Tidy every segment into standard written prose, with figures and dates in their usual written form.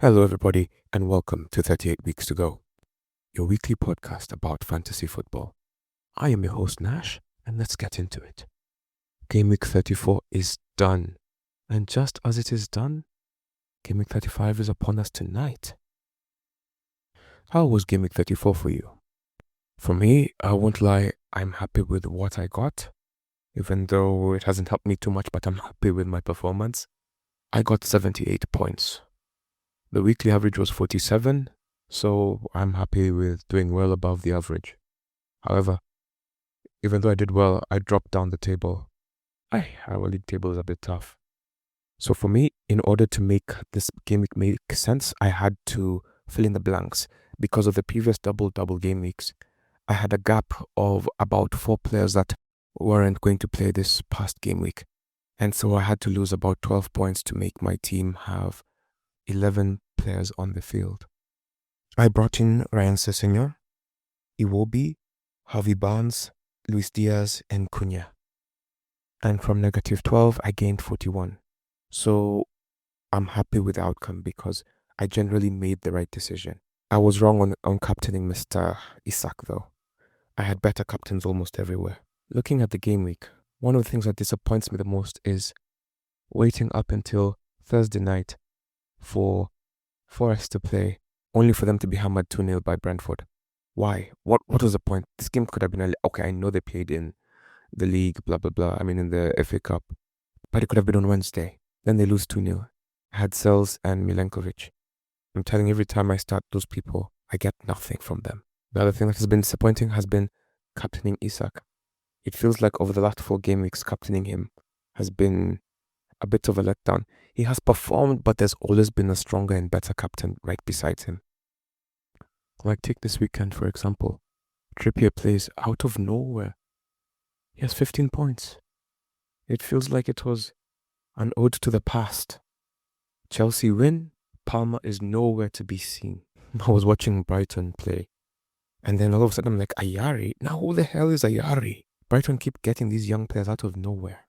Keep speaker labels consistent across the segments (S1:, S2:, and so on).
S1: Hello, everybody, and welcome to 38 Weeks to Go, your weekly podcast about fantasy football. I am your host, Nash, and let's get into it. Game Week 34 is done, and just as it is done, Game Week 35 is upon us tonight. How was Game Week 34 for you? For me, I won't lie, I'm happy with what I got, even though it hasn't helped me too much, but I'm happy with my performance. I got 78 points. The weekly average was 47, so I'm happy with doing well above the average. However, even though I did well, I dropped down the table. Our league table is a bit tough. So for me, in order to make this game week make sense, I had to fill in the blanks. Because of the previous double game weeks, I had a gap of about 4 players that weren't going to play this past game week. And so I had to lose about 12 points to make my team have 11 players on the field. I brought in Ryan Sessegnon, Iwobi, Harvey Barnes, Luis Diaz, and Cunha. And from negative 12, I gained 41. So I'm happy with the outcome because I generally made the right decision. I was wrong on captaining Mr. Isak though. I had better captains almost everywhere. Looking at the game week, one of the things that disappoints me the most is waiting up until Thursday night for Forest to play, only for them to be hammered 2-0 by Brentford. Why? What was the point? This game could have been okay, I know they played in the league, blah, blah, blah. I mean, in the FA Cup. But it could have been on Wednesday. Then they lose 2-0. I had Sels and Milenkovic. I'm telling you, every time I start those people, I get nothing from them. The other thing that has been disappointing has been captaining Isak. It feels like over the last 4 game weeks, captaining him has been a bit of a letdown. He has performed, but there's always been a stronger and better captain right beside him. Like, take this weekend, for example. Trippier plays out of nowhere. He has 15 points. It feels like it was an ode to the past. Chelsea win, Palmer is nowhere to be seen. I was watching Brighton play, and then all of a sudden I'm like, Ayari? Now who the hell is Ayari? Brighton keep getting these young players out of nowhere.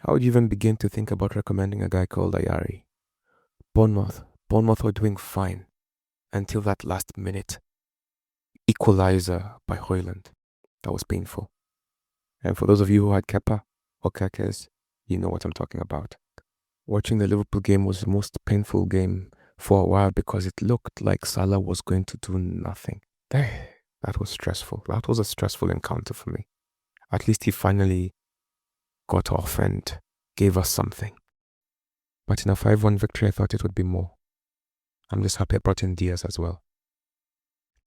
S1: How would you even begin to think about recommending a guy called Ayari? Bournemouth were doing fine until that last minute equalizer by Hoyland. That was painful. And for those of you who had Kepa or Kakes, you know what I'm talking about. Watching the Liverpool game was the most painful game for a while because it looked like Salah was going to do nothing. That was stressful. That was a stressful encounter for me. At least he finally got off and gave us something. But in a 5-1 victory, I thought it would be more. I'm just happy I brought in Diaz as well.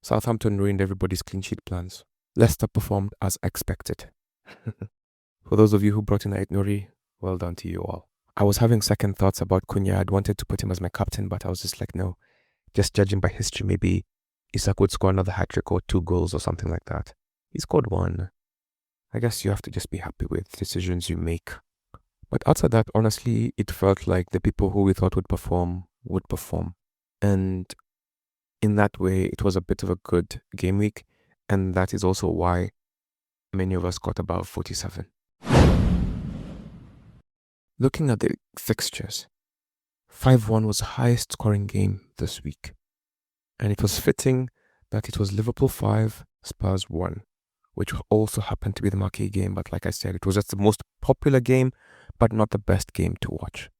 S1: Southampton ruined everybody's clean sheet plans. Leicester performed as expected. For those of you who brought in Ait Nouri, well done to you all. I was having second thoughts about Cunha. I'd wanted to put him as my captain, but I was just like, no. Just judging by history, maybe Isak would score another hat-trick or 2 goals or something like that. He scored 1. I guess you have to just be happy with decisions you make. But outside that, honestly, it felt like the people who we thought would perform. And in that way, it was a bit of a good game week. And that is also why many of us got above 47. Looking at the fixtures, 5-1 was the highest scoring game this week. And it was fitting that it was Liverpool 5, Spurs 1, which also happened to be the marquee game. But like I said, it was just the most popular game, but not the best game to watch.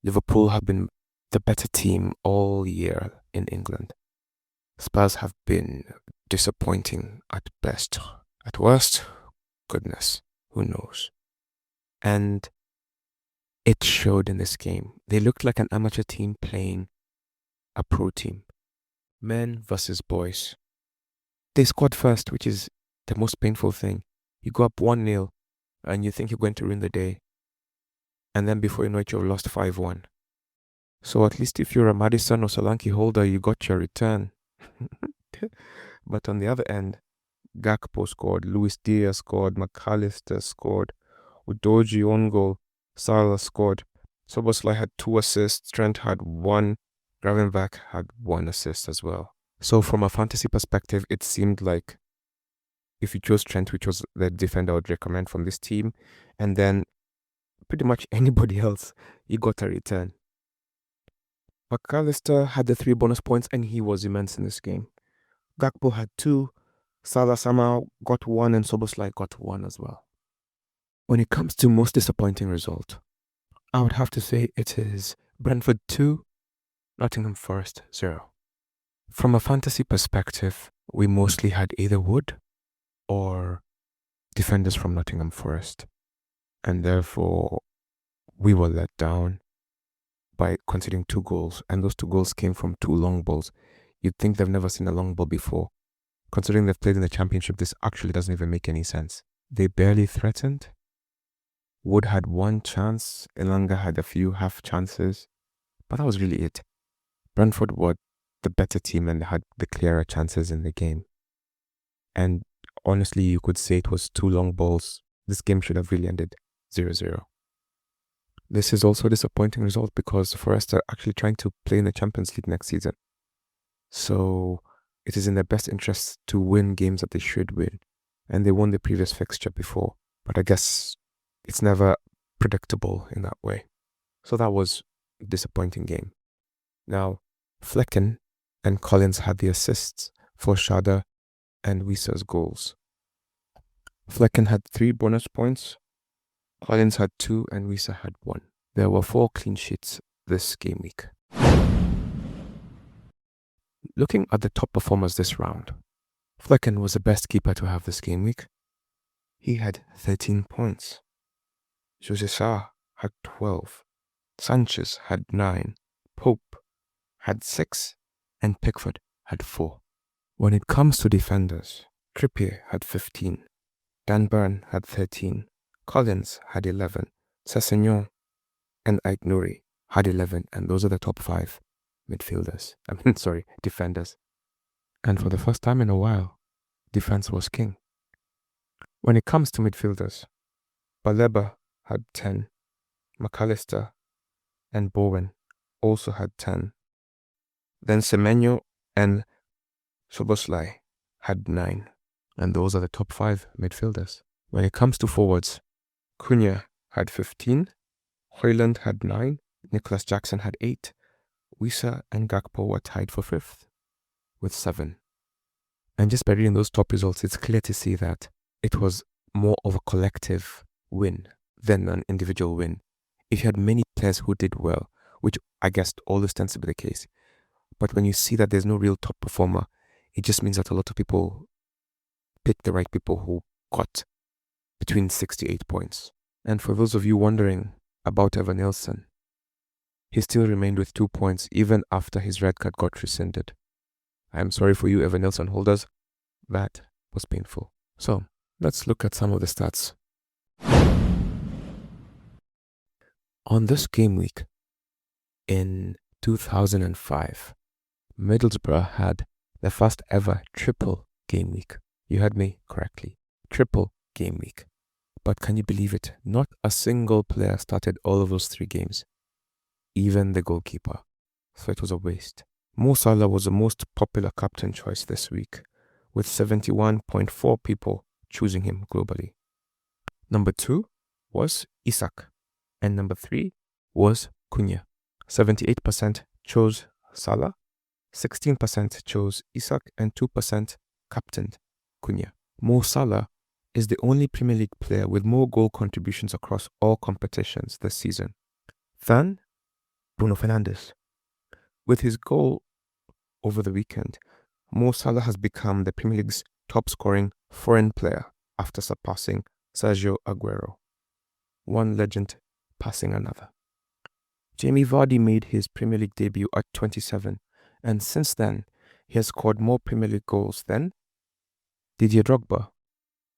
S1: Liverpool have been the better team all year in England. Spurs have been disappointing at best. At worst, goodness, who knows? And it showed in this game. They looked like an amateur team playing a pro team. Men versus boys. They scored first, which is the most painful thing. You go up 1-0 and you think you're going to win the day. And then before you know it, you've lost 5-1. So at least if you're a Madison or Solanke holder, you got your return. But on the other end, Gakpo scored, Luis Diaz scored, McAllister scored, Udoji on goal, Salah scored. Szoboszlai had 2 assists, Trent had 1, Gravenberch had 1 assist as well. So from a fantasy perspective, it seemed like if you chose Trent, which was the defender I would recommend from this team, and then pretty much anybody else, you got a return. McAllister had the 3 bonus points and he was immense in this game. Gakpo had 2, Salah somehow got 1 and Soboslai got 1 as well. When it comes to most disappointing result, I would have to say it is Brentford 2, Nottingham Forest 0. From a fantasy perspective, we mostly had either Wood or defenders from Nottingham Forest, and therefore we were let down by conceding 2 goals, and those 2 goals came from 2 long balls. You'd think they've never seen a long ball before. Considering they've played in the Championship, this actually doesn't even make any sense. They barely threatened. Wood had 1 chance, Elanga had a few half chances, but that was really it. Brentford were the better team and had the clearer chances in the game. And honestly, you could say it was 2 long balls. This game should have really ended 0-0. This is also a disappointing result because Forest are actually trying to play in the Champions League next season. So it is in their best interest to win games that they should win. And they won the previous fixture before. But I guess it's never predictable in that way. So that was a disappointing game. Now, Flecken and Collins had the assists for Shada and Wisa's goals. Flecken had 3 bonus points, Collins had 2 and Wisa had 1. There were 4 clean sheets this game week. Looking at the top performers this round, Flecken was the best keeper to have this game week. He had 13 points. Jose Sa had 12. Sanchez had 9. Pope had 6. And Pickford had 4. When it comes to defenders, Trippier had 15. Dan Burn had 13. Collins had 11. Sessegnon and Aït-Nouri had 11. And those are the top 5 defenders. And for the first time in a while, defense was king. When it comes to midfielders, Baleba had 10. McAllister and Bowen also had 10. Then Semenyo and Soboslai had 9. And those are the top 5 midfielders. When it comes to forwards, Cunha had 15. Højlund had 9. Nicholas Jackson had 8. Wisa and Gakpo were tied for 5th with 7. And just by reading those top results, it's clear to see that it was more of a collective win than an individual win. If you had many players who did well, which I guess always tends to be the case, but when you see that there's no real top performer, it just means that a lot of people picked the right people who got between 6 to 8 points. And for those of you wondering about Evan Nilsson, he still remained with 2 points even after his red card got rescinded. I am sorry for you Evan Nilsson holders, that was painful. So let's look at some of the stats. On this game week in 2005, Middlesbrough had the first ever triple game week. You heard me correctly. Triple game week. But can you believe it? Not a single player started all of those 3 games. Even the goalkeeper. So it was a waste. Mo Salah was the most popular captain choice this week, with 71.4 people choosing him globally. Number 2 was Isak, and number 3 was Cunha. 78% chose Salah, 16% chose Isak, and 2% captained Cunha. Mo Salah is the only Premier League player with more goal contributions across all competitions this season than Bruno Fernandes. With his goal over the weekend, Mo Salah has become the Premier League's top scoring foreign player after surpassing Sergio Aguero, one legend passing another. Jamie Vardy made his Premier League debut at 27, and since then, he has scored more Premier League goals than Didier Drogba,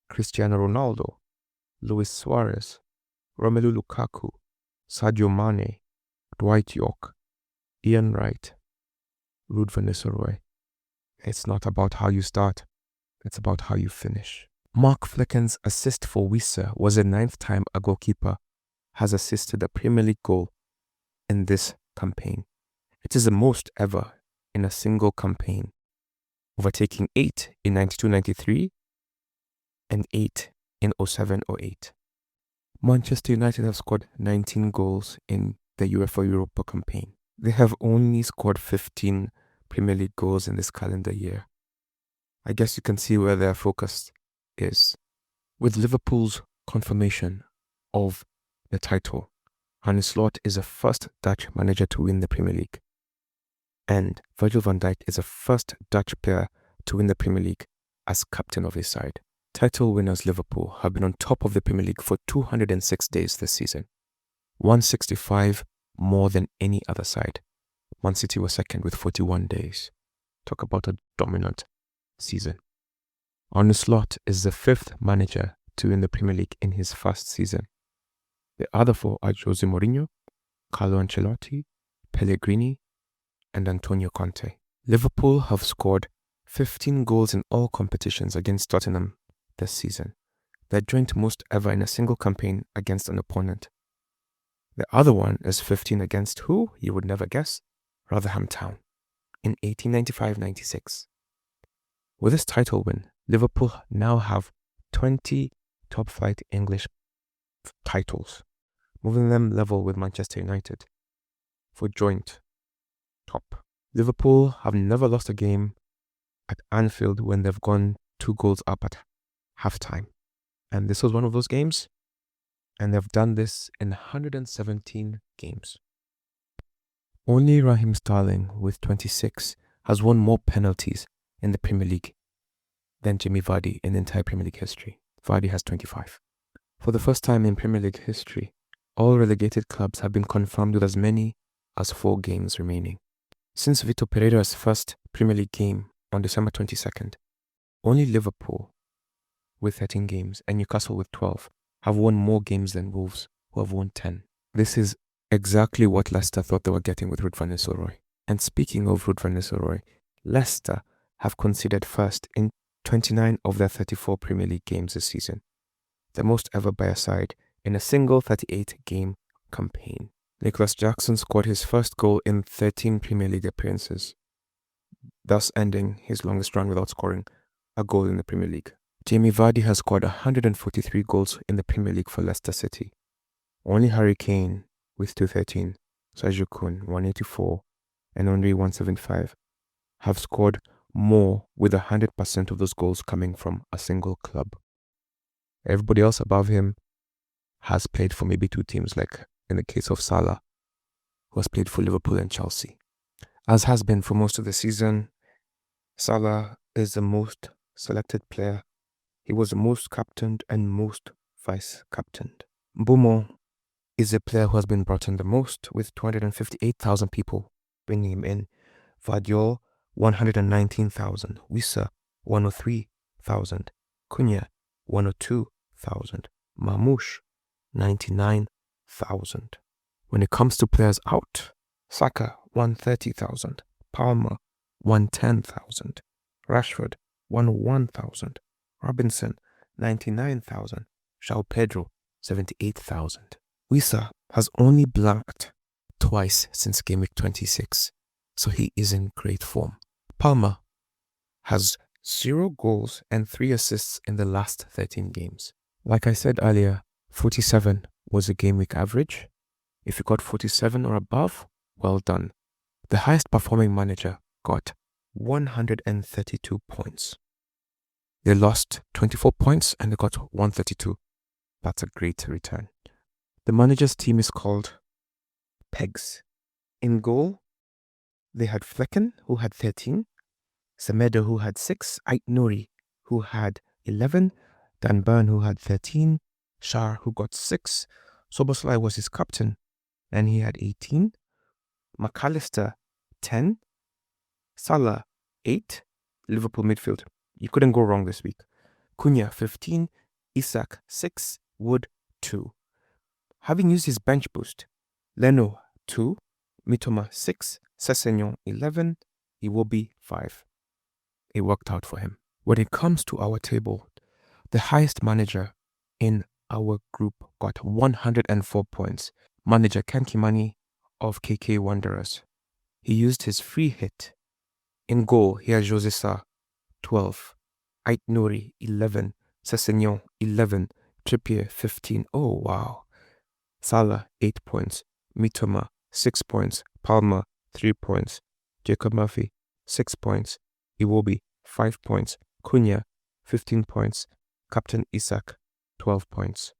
S1: Cristiano Ronaldo, Luis Suarez, Romelu Lukaku, Sadio Mane, Dwight York, Ian Wright, Ruud van Nistelrooy. It's not about how you start, it's about how you finish. Mark Flecken's assist for Wisa was the 9th time a goalkeeper has assisted a Premier League goal in this campaign. It is the most ever in a single campaign, overtaking 8 in 92-93 and 8 in 07-08. Manchester United have scored 19 goals in the UEFA Europa campaign. They have only scored 15 Premier League goals in this calendar year. I guess you can see where their focus is. With Liverpool's confirmation of the title, Arne Slot is the first Dutch manager to win the Premier League. And Virgil van Dijk is the first Dutch player to win the Premier League as captain of his side. Title winners Liverpool have been on top of the Premier League for 206 days this season, 165 more than any other side. Man City was second with 41 days. Talk about a dominant season. Arne Slot is the fifth manager to win the Premier League in his first season. The other four are Jose Mourinho, Carlo Ancelotti, Pellegrini, and Antonio Conte. Liverpool have scored 15 goals in all competitions against Tottenham this season, their joint most ever in a single campaign against an opponent. The other one is 15 against who, you would never guess, Rotherham Town, in 1895-96. With this title win, Liverpool now have 20 top-flight English titles, moving them level with Manchester United for joint top. Liverpool have never lost a game at Anfield when they've gone 2 goals up at halftime. And this was one of those games, and they've done this in 117 games. Only Raheem Sterling, with 26, has won more penalties in the Premier League than Jamie Vardy in the entire Premier League history. Vardy has 25. For the first time in Premier League history, all relegated clubs have been confirmed with as many as 4 games remaining. Since Vitor Pereira's first Premier League game on December 22nd, only Liverpool, with 13 games, and Newcastle with 12, have won more games than Wolves, who have won 10. This is exactly what Leicester thought they were getting with Ruud van Nistelrooy. And speaking of Ruud van Nistelrooy, Leicester have conceded first in 29 of their 34 Premier League games this season, the most ever by a side in a single 38-game campaign. Nicholas Jackson scored his first goal in 13 Premier League appearances, thus ending his longest run without scoring a goal in the Premier League. Jamie Vardy has scored 143 goals in the Premier League for Leicester City. Only Harry Kane, with 213, Sergio Kun, 184, and Henry, 175, have scored more, with 100% of those goals coming from a single club. Everybody else above him has played for maybe 2 teams, like in the case of Salah, who has played for Liverpool and Chelsea. As has been for most of the season, Salah is the most selected player. He was the most captained and most vice-captained. Mbeumo is a player who has been brought in the most, with 258,000 people bringing him in. Vardiol, 119,000. Wissa, 103,000. Cunha, 102,000. Mamouche, 99,000. When it comes to players out, Saka, 130,000. Palmer, 110,000. Rashford, 101,000. Robinson, 99,000. João Pedro, 78,000. Wissa has only blanked twice since Gameweek 26, so he is in great form. Palmer has 0 goals and 3 assists in the last 13 games. Like I said earlier, 47 was a Gameweek average. If you got 47 or above, well done. The highest performing manager got 132 points. They lost 24 points and they got 132. That's a great return. The manager's team is called Pegs. In goal, they had Flecken, who had 13, Semedo, who had 6, Ait Nouri, who had 11, Dan Burn, who had 13, Shah, who got 6, Soboslai was his captain, and he had 18, McAllister, 10, Salah, 8, Liverpool midfield. You couldn't go wrong this week. Cunha, 15, Isak, 6, Wood, 2. Having used his bench boost, Leno, 2, Mitoma, 6, Sessegnon, 11, Iwobi, 5. It worked out for him. When it comes to our table, the highest manager in our group got 104 points. Manager Ken Kimani of KK Wanderers. He used his free hit. In goal, he has Jose Sa, 12, Ait Nouri, 11, Sessegnon, 11, Trippier, 15. Oh, wow. Salah, 8 points. Mitoma, 6 points. Palmer, 3 points. Jacob Murphy, 6 points. Iwobi, 5 points. Cunha, 15 points. Captain Isak, 12 points.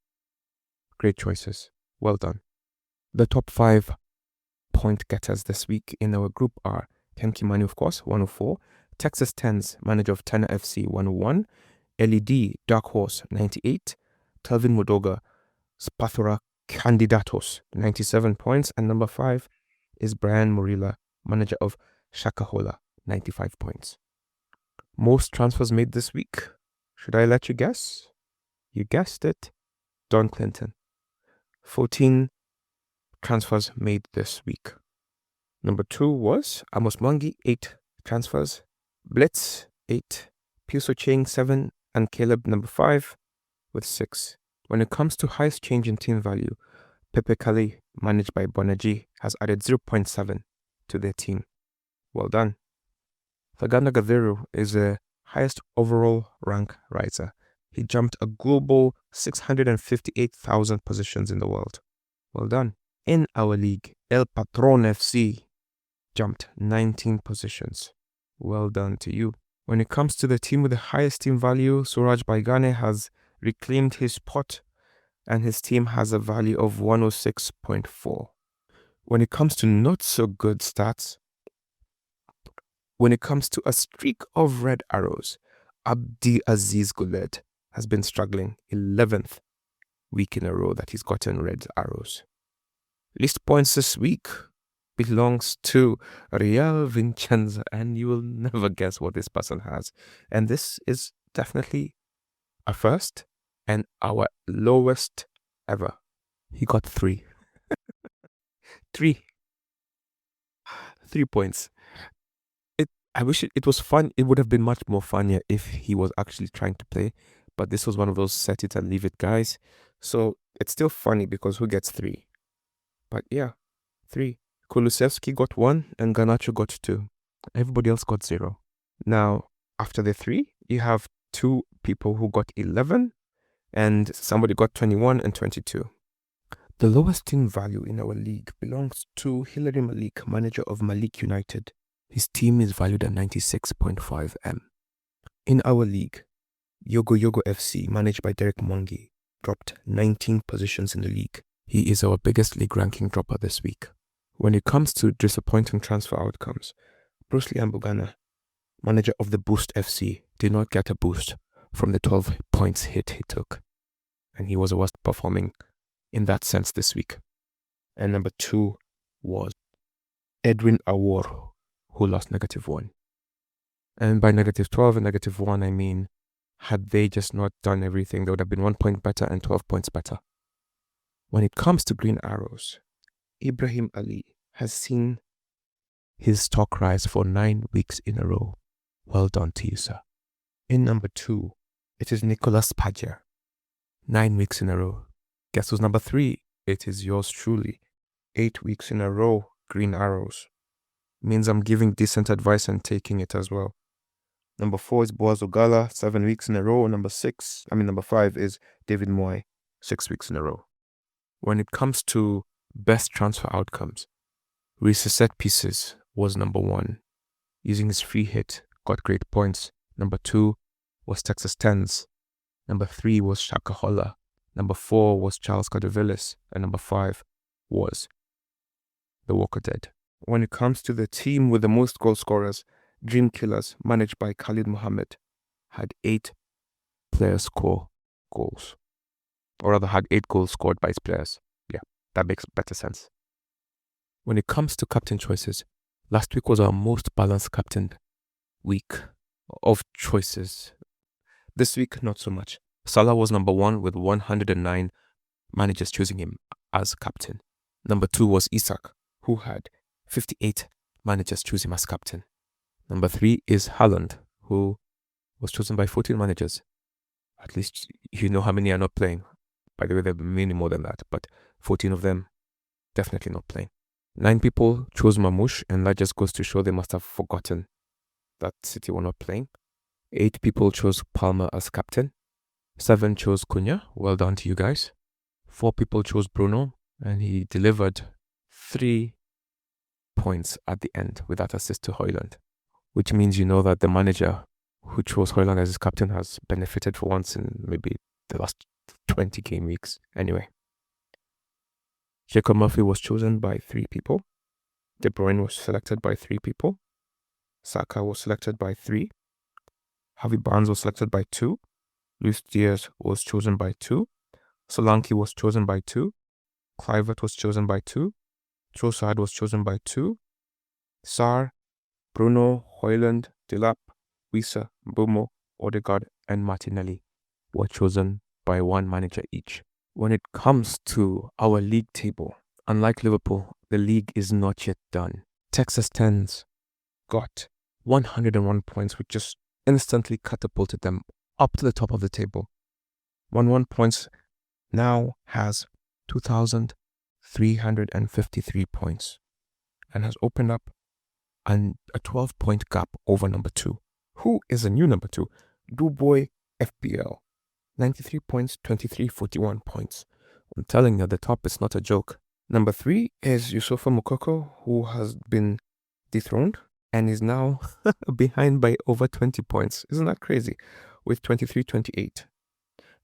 S1: Great choices. Well done. The top 5 point getters this week in our group are Ken Kimani, of course, 104. Texas Tens, manager of Tanner FC, 101. LED, Dark Horse, 98. Telvin Modoga, Spathora Candidatos, 97 points. And number 5 is Brian Morila, manager of Shakahola, 95 points. Most transfers made this week. Should I let you guess? You guessed it. Don Clinton. 14 transfers made this week. Number 2 was Amos Mwangi, 8 transfers. Blitz, 8. Piuso Ching, 7. And Caleb, number 5, with 6. When it comes to highest change in team value, Pepe Kali, managed by Bonaji, has added 0.7 to their team. Well done. Faganda Gaviru is the highest overall rank riser. He jumped a global 658,000 positions in the world. Well done. In our league, El Patron FC jumped 19 positions. Well done to you. When it comes to the team with the highest team value, Suraj Baigane has reclaimed his spot and his team has a value of 106.4. When it comes to not so good stats, when it comes to a streak of red arrows, Abdi Aziz Guled has been struggling 11th week in a row that he's gotten red arrows. Least points this week belongs to Real Vincenza, and you will never guess what this person has. And this is definitely a first and our lowest ever. He got 3. 3 points. I wish it was fun. It would have been much more funnier if he was actually trying to play, but this was one of those set it and leave it guys. So it's still funny because who gets 3? But yeah, 3. Kulusevski got 1 and Garnacho got 2. Everybody else got 0. Now, after the 3, you have 2 people who got 11 and somebody got 21 and 22. The lowest team value in our league belongs to Hilary Malik, manager of Malik United. His team is valued at 96.5 M. In our league, Yogo Yogo FC, managed by Derek Mwangi, dropped 19 positions in the league. He is our biggest league ranking dropper this week. When it comes to disappointing transfer outcomes, Bruce Lee Ambugana, manager of the Boost FC, did not get a boost from the 12 points hit he took. And he was the worst performing in that sense this week. And number 2 was Edwin Awor, who lost -1. And by -12 and -1, I mean, had they just not done everything, they would have been 1 point better and 12 points better. When it comes to green arrows, Ibrahim Ali has seen his stock rise for 9 weeks in a row. Well done to you, sir. In number 2, it is Nicolas Padger. 9 weeks in a row. Guess who's number 3? It is yours truly. 8 weeks in a row, green arrows. Means I'm giving decent advice and taking it as well. Number 4 is Boaz Ogala, 7 weeks in a row. Number 5 is David Moy, 6 weeks in a row. When it comes to best transfer outcomes, Reece set pieces was number 1. Using his free hit, got great points. Number 2 was Texas Tens. Number 3 was Shakahola. Number 4 was Charles Cadovillis. And number 5 was the Walker Dead. When it comes to the team with the most goal scorers, Dream Killers, managed by Khalid Mohammed, had 8 players score goals. Or rather, had 8 goals scored by its players. Yeah, that makes better sense. When it comes to captain choices, last week was our most balanced captain week of choices. This week, not so much. Salah was number 1 with 109 managers choosing him as captain. Number 2 was Isak, who had 58 managers choose him as captain. Number 3 is Haaland, who was chosen by 14 managers. At least you know how many are not playing. By the way, there are many more than that, but 14 of them definitely not playing. 9 people chose Mamouche, and that just goes to show they must have forgotten that City were not playing. 8 people chose Palmer as captain. 7 chose Cunha. Well done to you guys. 4 people chose Bruno, and he delivered 3 points at the end with that assist to Højlund, which means you know that the manager who chose Højlund as his captain has benefited for once in maybe the last 20 game weeks. Anyway, Jacob Murphy was chosen by 3 people. De Bruyne was selected by 3 people. Saka was selected by 3. Harvey Barnes was selected by 2. Luis Diaz was chosen by 2. Solanke was chosen by 2. Kluivert was chosen by 2. Trossard was chosen by 2. Sarr, Bruno, Højlund, Delap, Wissa, Mbeumo, Odegaard, and Martinelli were chosen by 1 manager each. When it comes to our league table, unlike Liverpool, the league is not yet done. Texas Tens got 101 points, which just instantly catapulted them up to the top of the table. 101 points now has 2,353 points and has opened up a 12-point gap over number 2. Who is a new number 2? Duboy FPL. 93 points, 2341 points. I'm telling you, the top is not a joke. Number 3 is Yusufa Mukoko, who has been dethroned and is now behind by over 20 points. Isn't that crazy? With 2328.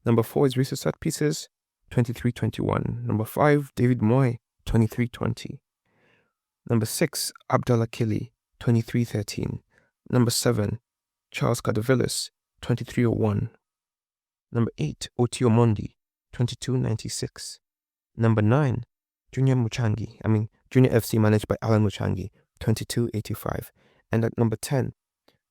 S1: Number 4 is Reese Set Pieces, 2321. Number 5, David Moy, 2320. Number 6, Abdallah Kili, 2313. Number 7, Charles Cadavillis, 2301. Number 8, Otio Mondi, 2296. Number 9, Junior FC managed by Alan Muchangi, 2285. And at number 10,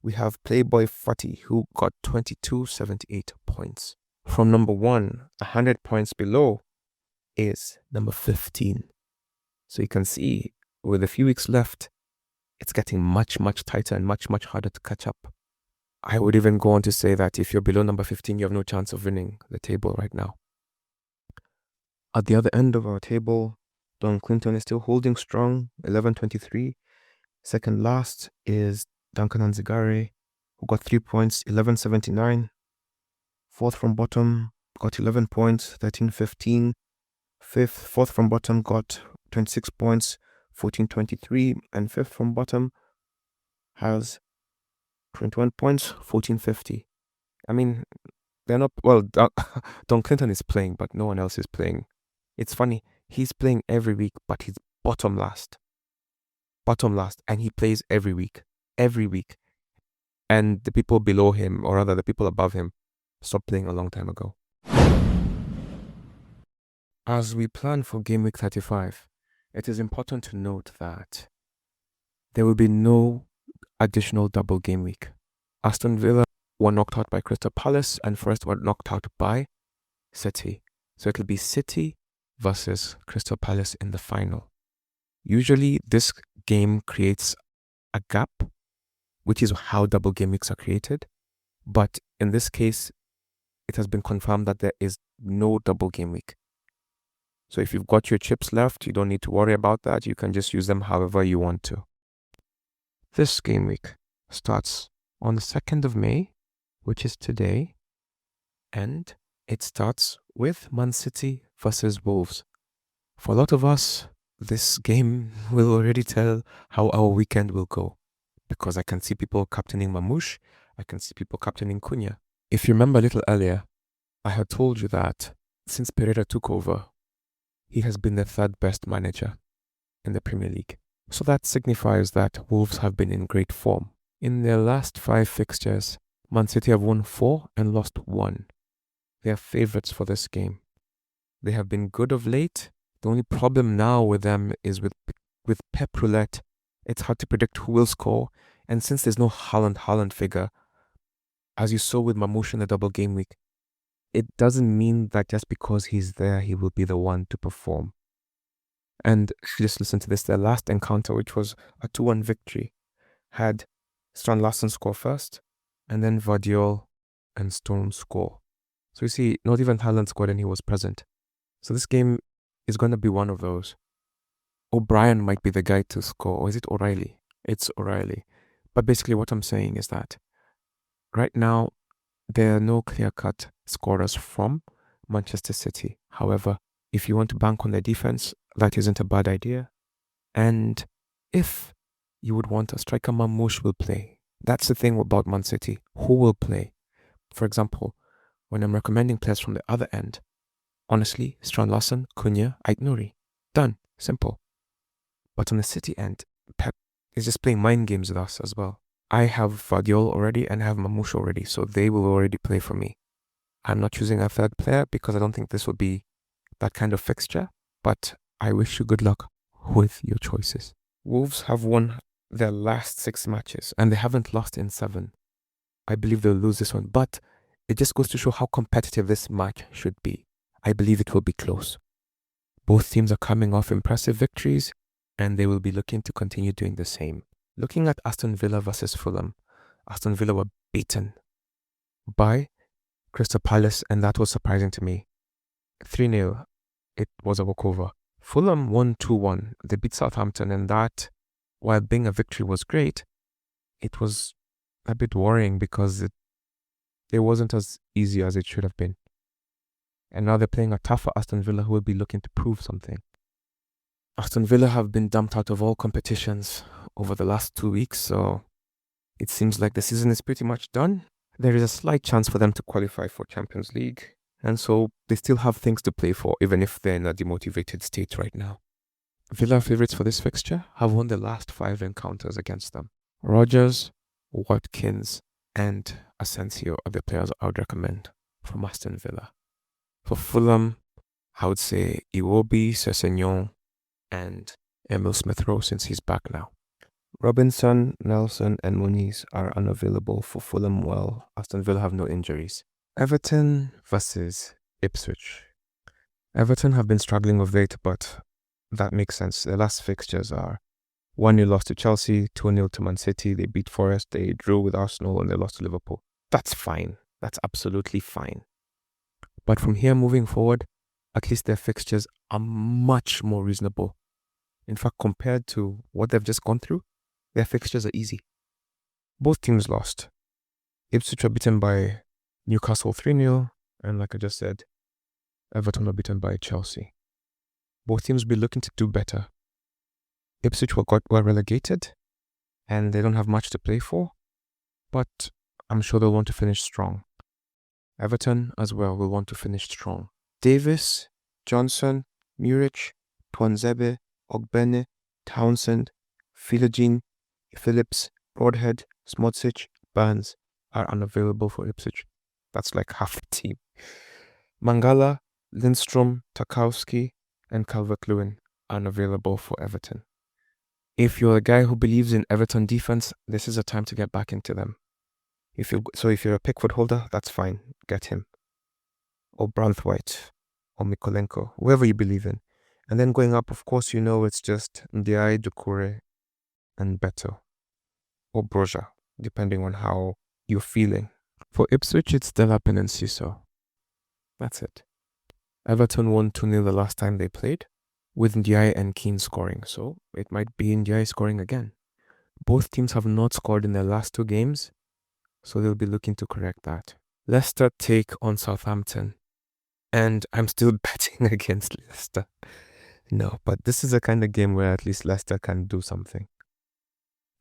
S1: we have Playboy Fati, who got 2278 points. From number 1, 100 points below, is number 15. So you can see, with a few weeks left, it's getting much, much tighter and much, much harder to catch up. I would even go on to say that if you're below number 15, you have no chance of winning the table right now. At the other end of our table, Don Clinton is still holding strong, 1123. Second last is Duncan Anzigare, who got 3 points, 1179. Fourth from bottom got 11 points, 1315. Fourth from bottom got 26 points, 1423. And fifth from bottom has 21 points, 1450. I mean, they're not, well, Don Clinton is playing, but no one else is playing. It's funny, he's playing every week, but he's bottom last, and he plays every week. And the people below him, or rather the people above him, stopped playing a long time ago. As we plan for Game Week 35, it is important to note that there will be no additional double game week. Aston Villa were knocked out by Crystal Palace and Forest were knocked out by City. So it'll be City versus Crystal Palace in the final. Usually this game creates a gap, which is how double game weeks are created. But in this case, it has been confirmed that there is no double game week. So if you've got your chips left, you don't need to worry about that. You can just use them however you want to. This game week starts on the 2nd of May, which is today, and it starts with Man City versus Wolves. For a lot of us, this game will already tell how our weekend will go, because I can see people captaining Mamouche, I can see people captaining Cunha. If you remember a little earlier, I had told you that since Pereira took over, he has been the 3rd best manager in the Premier League. So that signifies that Wolves have been in great form. In their last 5 fixtures, Man City have won 4 and lost 1. They are favourites for this game. They have been good of late. The only problem now with them is with Pep Roulette. It's hard to predict who will score. And since there's no Haaland figure, as you saw with Mamouche in the double game week, it doesn't mean that just because he's there, he will be the one to perform. And just listen to this, their last encounter, which was a 2-1 victory, had Strand Larsen score first, and then Vardiol and Storm score. So you see, not even Haaland scored and he was present. So this game is going to be one of those. O'Brien might be the guy to score, or is it O'Reilly? It's O'Reilly. But basically what I'm saying is that right now, there are no clear-cut scorers from Manchester City. However, if you want to bank on their defense, that isn't a bad idea. And if you would want a striker, Mamouche will play. That's the thing about Man City. Who will play? For example, when I'm recommending players from the other end, honestly, Strand Larsen, Cunha, Aït-Nouri. Done. Simple. But on the City end, Pep is just playing mind games with us as well. I have Vardiol already and I have Mamouche already, so they will already play for me. I'm not choosing a third player because I don't think this will be that kind of fixture, but I wish you good luck with your choices. Wolves have won their last 6 matches and they haven't lost in 7. I believe they'll lose this one, but it just goes to show how competitive this match should be. I believe it will be close. Both teams are coming off impressive victories and they will be looking to continue doing the same. Looking at Aston Villa versus Fulham, Aston Villa were beaten by Crystal Palace, and that was surprising to me. 3-0, it was a walkover. Fulham won 2-1. They beat Southampton, and that, while being a victory was great, it was a bit worrying because it wasn't as easy as it should have been. And now they're playing a tougher Aston Villa who will be looking to prove something. Aston Villa have been dumped out of all competitions over the last 2 weeks, so it seems like the season is pretty much done. There is a slight chance for them to qualify for Champions League, and so they still have things to play for, even if they're in a demotivated state right now. Villa favourites for this fixture have won the last 5 encounters against them. Rodgers, Watkins, and Asensio are the players I would recommend from Aston Villa. For Fulham, I would say Iwobi, Sessegnon, and Emil Smith-Rowe since he's back now. Robinson, Nelson, and Muniz are unavailable for Fulham while Aston Villa have no injuries. Everton versus Ipswich. Everton have been struggling of late, but that makes sense. Their last fixtures are 1-0 loss to Chelsea, 2-0 to Man City, they beat Forest, they drew with Arsenal, and they lost to Liverpool. That's fine. That's absolutely fine. But from here moving forward, at least their fixtures are much more reasonable. In fact, compared to what they've just gone through, their fixtures are easy. Both teams lost. Ipswich were beaten by Newcastle 3-0, and like I just said, Everton were beaten by Chelsea. Both teams will be looking to do better. Ipswich were relegated, and they don't have much to play for, but I'm sure they'll want to finish strong. Everton as well will want to finish strong. Davis, Johnson, Muric, Tuanzebe, Ogbene, Townsend, Philogene, Phillips, Broadhead, Smotsic, Barnes are unavailable for Ipswich. That's like half the team. Mangala, Lindstrom, Tarkowski, and Calvert-Lewin are unavailable for Everton. If you're a guy who believes in Everton defense, this is a time to get back into them. If you're a Pickford holder, that's fine. Get him. Or Branthwaite, or Mikolenko, whoever you believe in. And then going up, of course, it's just Ndiaye, Doucouré, and Beto. Or Broja, depending on how you're feeling. For Ipswich, it's Delap and Enciso. That's it. Everton won 2-0 the last time they played, with Ndiaye and Keane scoring, so it might be Ndiaye scoring again. Both teams have not scored in their last 2 games, so they'll be looking to correct that. Leicester take on Southampton, and I'm still betting against Leicester. No, but this is a kind of game where at least Leicester can do something.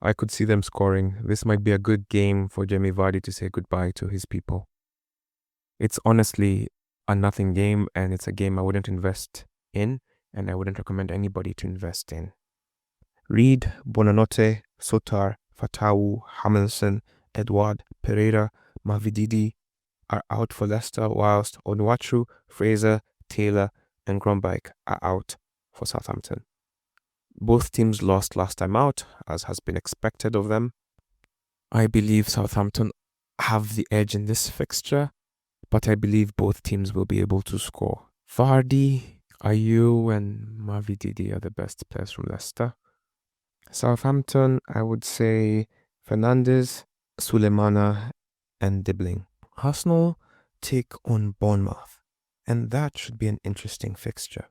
S1: I could see them scoring. This might be a good game for Jamie Vardy to say goodbye to his people. It's honestly a nothing game, and it's a game I wouldn't invest in, and I wouldn't recommend anybody to invest in. Reed, Bonanote, Sotar, Fatawu, Hamilton, Edward, Pereira, Mavididi are out for Leicester, whilst Onuachu, Fraser, Taylor, and Grombeck are out for Southampton. Both teams lost last time out, as has been expected of them. I believe Southampton have the edge in this fixture, but I believe both teams will be able to score. Vardy, Ayew, and Mavididi are the best players from Leicester. Southampton, I would say Fernandes, Sulemana, and Dibling. Arsenal take on Bournemouth, and that should be an interesting fixture.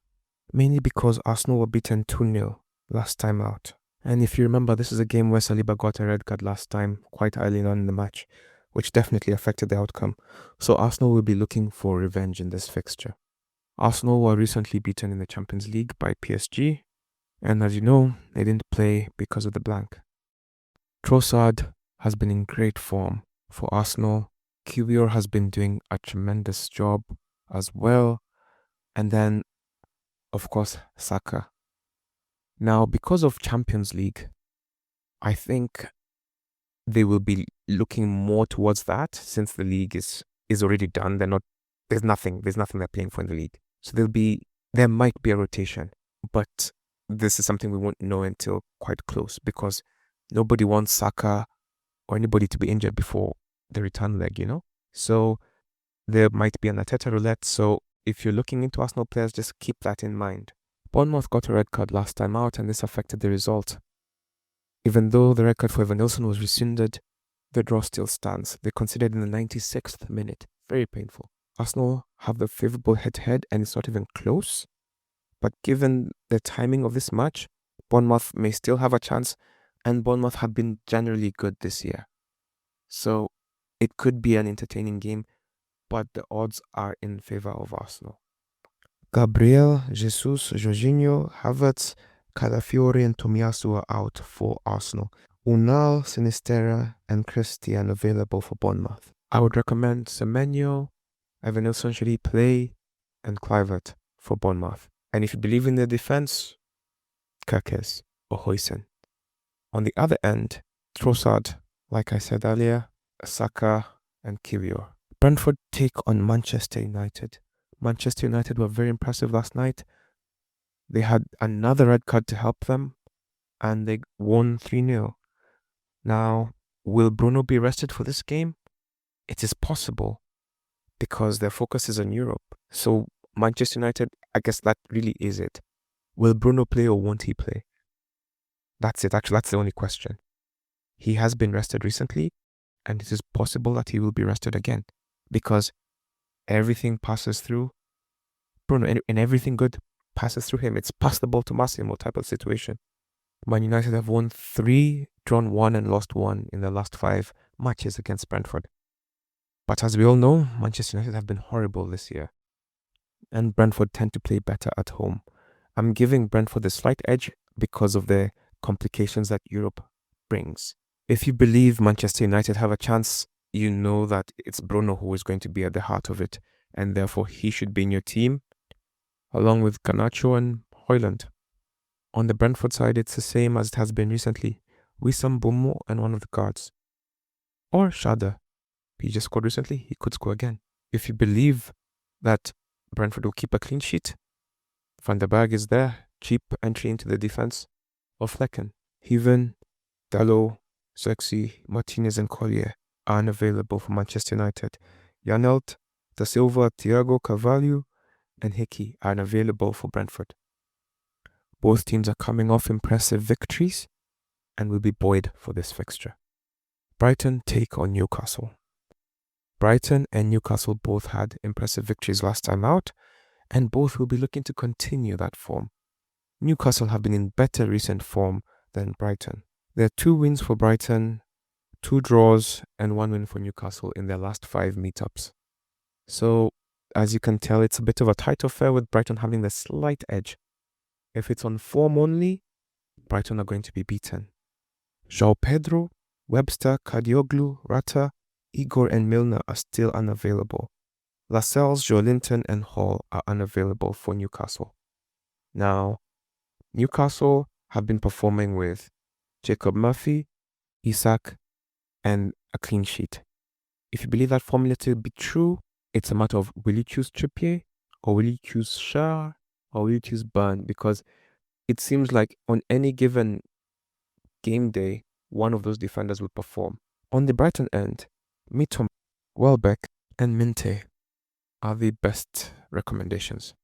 S1: Mainly because Arsenal were beaten 2-0 last time out. And if you remember, this is a game where Saliba got a red card last time, quite early on in the match, which definitely affected the outcome. So Arsenal will be looking for revenge in this fixture. Arsenal were recently beaten in the Champions League by PSG, And as you know, they didn't play because of the blank. Trossard has been in great form for Arsenal. Kiwior has been doing a tremendous job as well. And then, of course, Saka. Now, because of Champions League, I think they will be looking more towards that since the league is already done. There's nothing they're playing for in the league. So there might be a rotation, but this is something we won't know until quite close because nobody wants Saka or anybody to be injured before the return leg, So there might be an Arteta roulette. So if you're looking into Arsenal players, just keep that in mind. Bournemouth got a red card last time out and this affected the result. Even though the red card for Evan was rescinded, the draw still stands. They considered in the 96th minute. Very painful. Arsenal have the favourable head-to-head and it's not even close. But given the timing of this match, Bournemouth may still have a chance and Bournemouth have been generally good this year. So it could be an entertaining game, but the odds are in favour of Arsenal. Gabriel, Jesus, Jorginho, Havertz, Calafiori and Tomiyasu are out for Arsenal. Unal, Sinistera and Christian available for Bournemouth. I would recommend Semenyo, Evanilson should he play, and Kluivert for Bournemouth. And if you believe in the defense, Kerkez or Huijsen. On the other end, Trossard, like I said earlier, Saka and Kiwior. Brentford take on Manchester United. Manchester United were very impressive last night. They had another red card to help them, and they won 3-0. Now, will Bruno be rested for this game? It is possible because their focus is on Europe. So Manchester United, I guess that really is it. Will Bruno play or won't he play? That's it. Actually, that's the only question. He has been rested recently, and it is possible that he will be rested again because everything passes through Bruno, and everything good passes through him. It's pass the ball to Massimo type of situation. Man United have won 3, drawn 1 and lost 1 in the last 5 matches against Brentford. But as we all know, Manchester United have been horrible this year. And Brentford tend to play better at home. I'm giving Brentford a slight edge because of the complications that Europe brings. If you believe Manchester United have a chance, you know that it's Bruno who is going to be at the heart of it. And therefore, he should be in your team, along with Garnacho and Højlund. On the Brentford side, it's the same as it has been recently. Wissam Bomo and one of the guards. Or Shada. He just scored recently, he could score again. If you believe that Brentford will keep a clean sheet, Van der Berg is there, cheap entry into the defense. Or Flecken. Heaven, Dalot, Sexy, Martinez and Collier are unavailable for Manchester United. Janelt, Da Silva, Thiago Carvalho and Hickey are unavailable for Brentford. Both teams are coming off impressive victories and will be buoyed for this fixture. Brighton take on Newcastle. Brighton and Newcastle both had impressive victories last time out, and both will be looking to continue that form. Newcastle have been in better recent form than Brighton. There are 2 wins for Brighton, 2 draws, and 1 win for Newcastle in their last 5 meetups. So, as you can tell, it's a bit of a tight affair with Brighton having the slight edge. If it's on form only, Brighton are going to be beaten. João Pedro, Webster, Kadioglu, Rata, Igor and Milner are still unavailable. Lascelles, Joelinton and Hall are unavailable for Newcastle. Now, Newcastle have been performing with Jacob Murphy, Isak, and a clean sheet. If you believe that formula to be true, it's a matter of will you choose Trippier or will you choose Shah or will you choose Burn? Because it seems like on any given game day, one of those defenders will perform. On the Brighton end, Mitoma, Welbeck, and Minte are the best recommendations.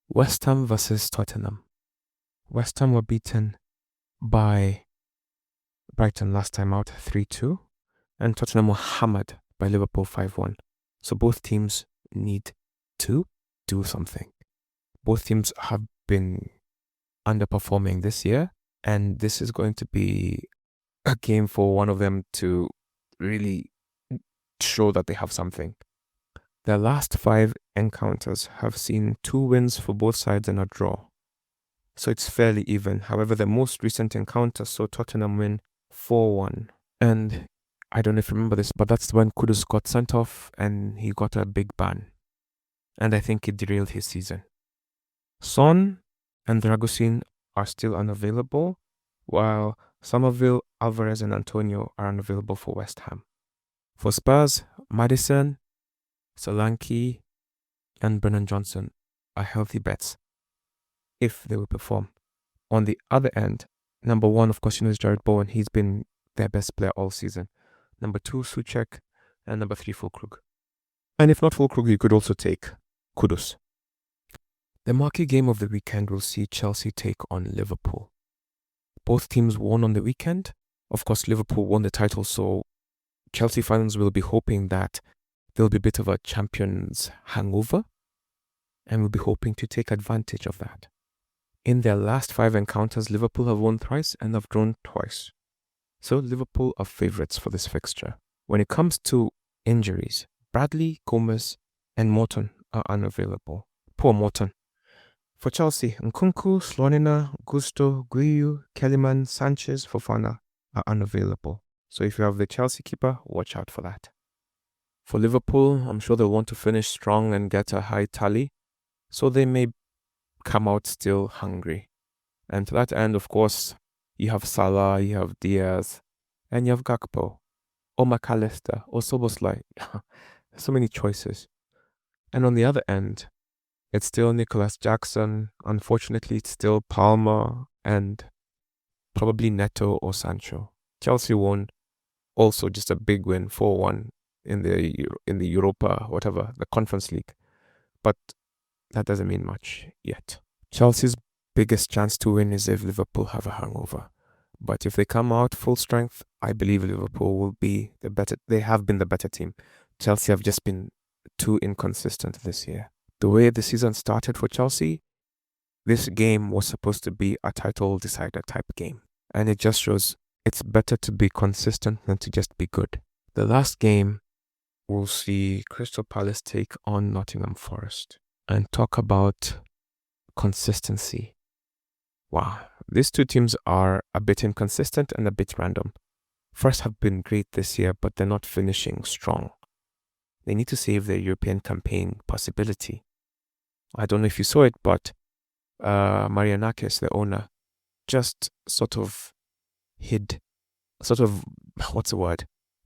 S1: West Ham versus Tottenham. West Ham were beaten by Brighton last time out 3-2, and Tottenham were hammered by Liverpool 5-1. So both teams need to do something. Both teams have been underperforming this year, and this is going to be a game for one of them to really show that they have something. Their last 5 encounters have seen 2 wins for both sides and a draw. So it's fairly even. However, the most recent encounter saw Tottenham win 4-1. And I don't know if you remember this, but that's when Kudus got sent off and he got a big ban. And I think it derailed his season. Son and Dragusin are still unavailable, while Somerville, Alvarez, and Antonio are unavailable for West Ham. For Spurs, Maddison, Solanke, and Brennan Johnson are healthy bets if they will perform. On the other end, number one, of course, is Jared Bowen. He's been their best player all season. Number two, Souček, and number three, Füllkrug. And if not Füllkrug, you could also take Kudus. The marquee game of the weekend will see Chelsea take on Liverpool. Both teams won on the weekend. Of course, Liverpool won the title, so Chelsea fans will be hoping that there'll be a bit of a champion's hangover, and will be hoping to take advantage of that. In their last 5 encounters, Liverpool have won thrice and have drawn twice. So Liverpool are favourites for this fixture. When it comes to injuries, Bradley, Gomez, and Morton are unavailable. Poor Morton. For Chelsea, Nkunku, Slonina, Gusto, Guiu, Kellyman, Sanchez, Fofana are unavailable. So if you have the Chelsea keeper, watch out for that. For Liverpool, I'm sure they'll want to finish strong and get a high tally, so they may come out still hungry. And to that end, of course, you have Salah, you have Diaz, and you have Gakpo, or McAllister, or Soboslai. So many choices. And on the other end, it's still Nicholas Jackson. Unfortunately, it's still Palmer and probably Neto or Sancho. Chelsea won, also just a big win, 4-1 in the Europa, whatever, the Conference League. But that doesn't mean much yet. Chelsea's biggest chance to win is if Liverpool have a hangover. But if they come out full strength, I believe Liverpool will be the better. They have been the better team. Chelsea have just been too inconsistent this year. The way the season started for Chelsea, this game was supposed to be a title decider type game. And it just shows it's better to be consistent than to just be good. The last game, we'll see Crystal Palace take on Nottingham Forest and talk about consistency. Wow, these two teams are a bit inconsistent and a bit random. Forest have been great this year, but they're not finishing strong. They need to save their European campaign possibility. I don't know if you saw it, but Marianakis, the owner, just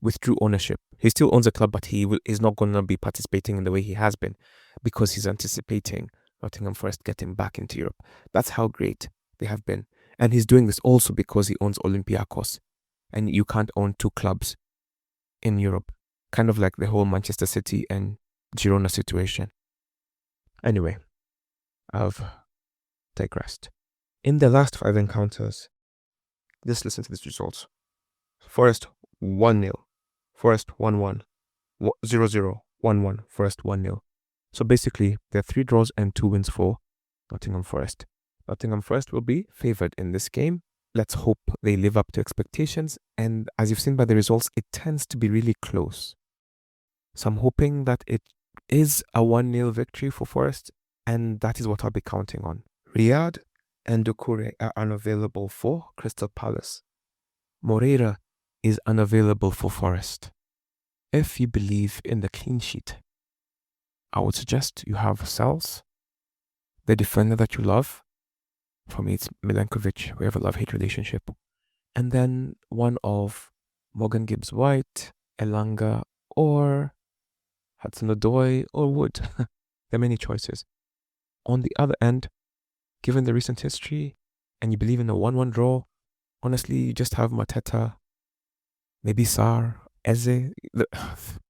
S1: withdrew ownership. He still owns a club, but is not going to be participating in the way he has been because he's anticipating Nottingham Forest getting back into Europe. That's how great they have been. And he's doing this also because he owns Olympiacos. And you can't own two clubs in Europe. Kind of like the whole Manchester City and Girona situation. Anyway, I've digressed. In the last 5 encounters, just listen to these results. Forest 1-0, Forest 1-1, 0-0, 1-1, Forest 1-0. So basically, there are 3 draws and 2 wins for Nottingham Forest. Nottingham Forest will be favoured in this game. Let's hope they live up to expectations. And as you've seen by the results, it tends to be really close. So I'm hoping that it is a 1-0 victory for Forest, and that is what I'll be counting on. Riyad and Doucouré are unavailable for Crystal Palace. Moreira is unavailable for Forest. If you believe in the clean sheet, I would suggest you have Sels, the defender that you love. For me, it's Milenkovic. We have a love-hate relationship. And then one of Morgan Gibbs-White, Elanga, or Hudson-Odoi, or Wood. There are many choices. On the other end, given the recent history, and you believe in a 1-1 draw, honestly, you just have Mateta, maybe Sarr, Eze,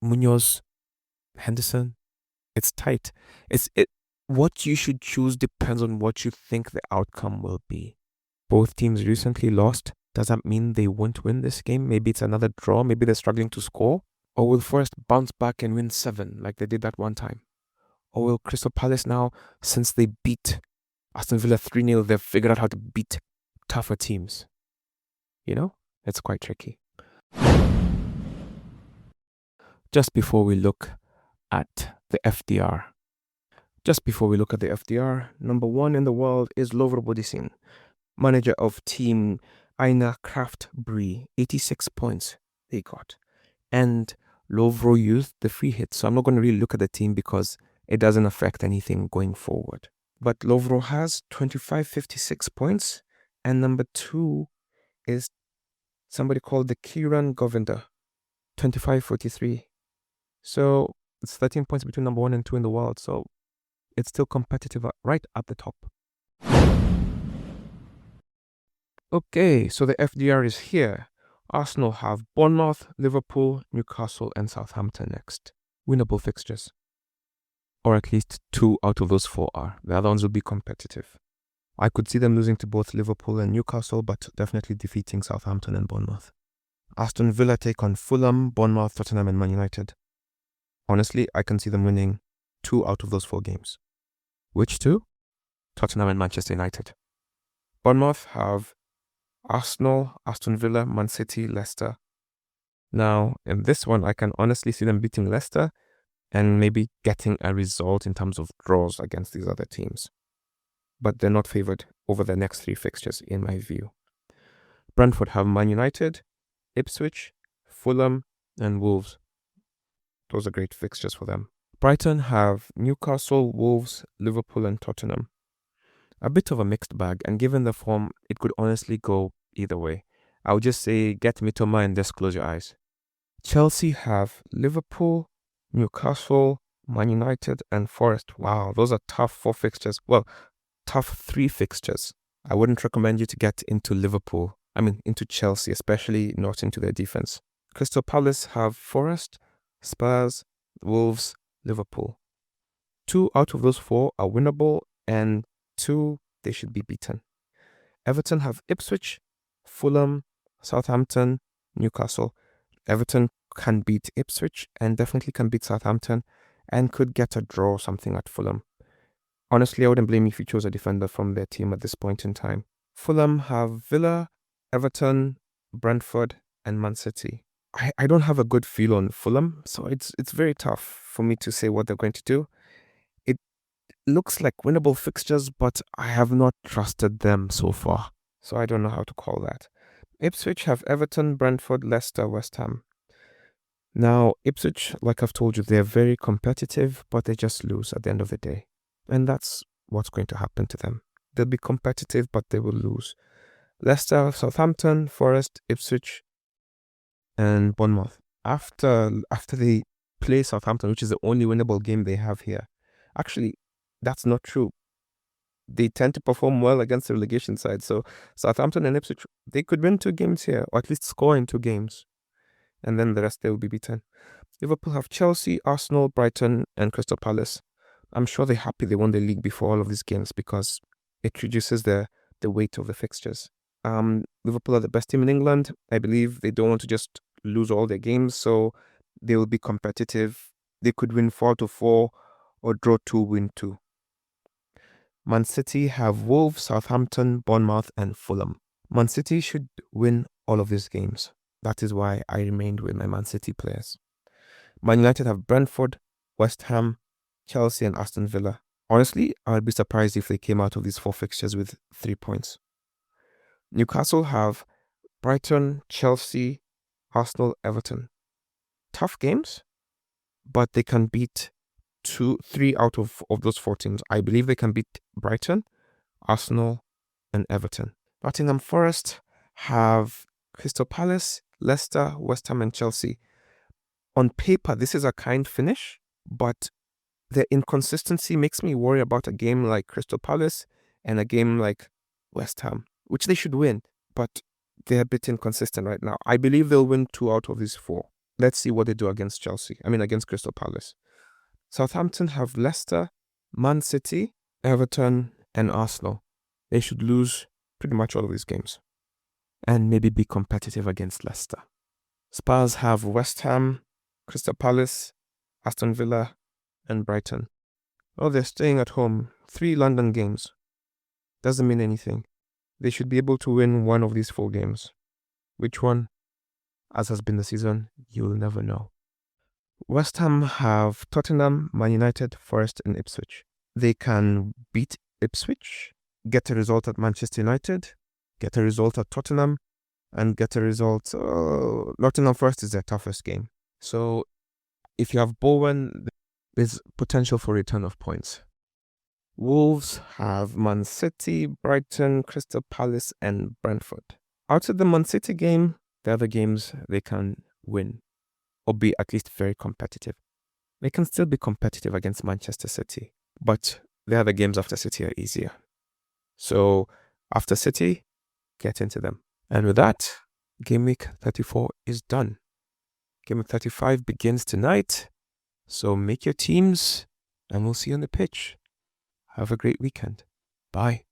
S1: Munoz, Henderson. It's tight. What you should choose depends on what you think the outcome will be. Both teams recently lost. Does that mean they won't win this game? Maybe it's another draw. Maybe they're struggling to score. Or will Forest bounce back and win 7 like they did that one time? Or will Crystal Palace now, since they beat Aston Villa 3-0, they've figured out how to beat tougher teams? You know, it's quite tricky. Just before we look at the FDR,
S2: Just before we look at the FDR, number 1 in the world is Lovro Bodisin, manager of team Aina Kraft Brie, 86 points they got. And Lovro used the free hit, so I'm not going to really look at the team because it doesn't affect anything going forward. But Lovro has 2556 points, and number 2 is somebody called the Kiran Govinda, 2543. So it's 13 points between number 1 and 2 in the world, so it's still competitive right at the top. Okay, so the FDR is here. Arsenal have Bournemouth, Liverpool, Newcastle, and Southampton next. Winnable fixtures. Or at least 2 out of those 4 are. The other ones will be competitive. I could see them losing to both Liverpool and Newcastle, but definitely defeating Southampton and Bournemouth. Aston Villa take on Fulham, Bournemouth, Tottenham, and Man United. Honestly, I can see them winning 2 out of those 4 games. Which 2? Tottenham and Manchester United. Bournemouth have Arsenal, Aston Villa, Man City, Leicester. Now, in this one, I can honestly see them beating Leicester and maybe getting a result in terms of draws against these other teams. But they're not favoured over the next 3 fixtures, in my view. Brentford have Man United, Ipswich, Fulham, and Wolves. Those are great fixtures for them. Brighton have Newcastle, Wolves, Liverpool, and Tottenham. A bit of a mixed bag, and given the form, it could honestly go either way. I would just say get Mitoma and just close your eyes. Chelsea have Liverpool, Newcastle, Man United, and Forest. Wow, those are tough 4 fixtures. Well, tough 3 fixtures. I wouldn't recommend you to get into into Chelsea, especially not into their defense. Crystal Palace have Forest, Spurs, Wolves, Liverpool. 2 out of those 4 are winnable, and 2 they should be beaten. Everton have Ipswich, Fulham, Southampton, Newcastle. Everton can beat Ipswich and definitely can beat Southampton and could get a draw or something at Fulham. Honestly, I wouldn't blame you if you chose a defender from their team at this point in time. Fulham have Villa, Everton, Brentford, and Man City. I don't have a good feel on Fulham, so it's very tough for me to say what they're going to do. It looks like winnable fixtures, but I have not trusted them so far, so I don't know how to call that. Ipswich have Everton, Brentford, Leicester, West Ham. Now, Ipswich, like I've told you, they're very competitive, but they just lose at the end of the day. And that's what's going to happen to them. They'll be competitive, but they will lose. Leicester, Southampton, Forest, Ipswich, and Bournemouth. After they play Southampton, which is the only winnable game they have here. Actually, that's not true. They tend to perform well against the relegation side. So Southampton and Ipswich, they could win 2 games here, or at least score in 2 games. And then the rest they will be beaten. Liverpool have Chelsea, Arsenal, Brighton, and Crystal Palace. I'm sure they're happy they won the league before all of these games because it reduces the weight of the fixtures. Liverpool are the best team in England. I believe they don't want to just lose all their games, so they will be competitive. They could win 4 to 4 or draw 2, win 2. Man City have Wolves, Southampton, Bournemouth, and Fulham. Man City should win all of these games. That is why I remained with my Man City players. Man United have Brentford, West Ham, Chelsea, and Aston Villa. Honestly, I would be surprised if they came out of these 4 fixtures with 3 points. Newcastle have Brighton, Chelsea, Arsenal, Everton. Tough games, but they can beat 3 out of those 4 teams. I believe they can beat Brighton, Arsenal, and Everton. Nottingham Forest have Crystal Palace, Leicester, West Ham, and Chelsea. On paper, this is a kind finish, but the inconsistency makes me worry about a game like Crystal Palace and a game like West Ham, which they should win, but they're a bit inconsistent right now. I believe they'll win 2 out of these 4. Let's see what they do against against Crystal Palace. Southampton have Leicester, Man City, Everton, and Arsenal. They should lose pretty much all of these games and maybe be competitive against Leicester. Spurs have West Ham, Crystal Palace, Aston Villa, and Brighton. Oh, they're staying at home. 3 London games. Doesn't mean anything. They should be able to win 1 of these 4 games. Which one? As has been the season, you'll never know. West Ham have Tottenham, Man United, Forest, and Ipswich. they can beat Ipswich, get a result at Manchester United, get a result at Tottenham, and get a result. Nottingham Forest is their toughest game. So if you have Bowen, there's potential for return of points. Wolves have Man City, Brighton, Crystal Palace, and Brentford. Outside the Man City game, the other games they can win or be at least very competitive. They can still be competitive against Manchester City, but the other games after City are easier. So after City, get into them. And with that, Game Week 34 is done. Game Week 35 begins tonight. So make your teams, and we'll see you on the pitch. Have a great weekend. Bye.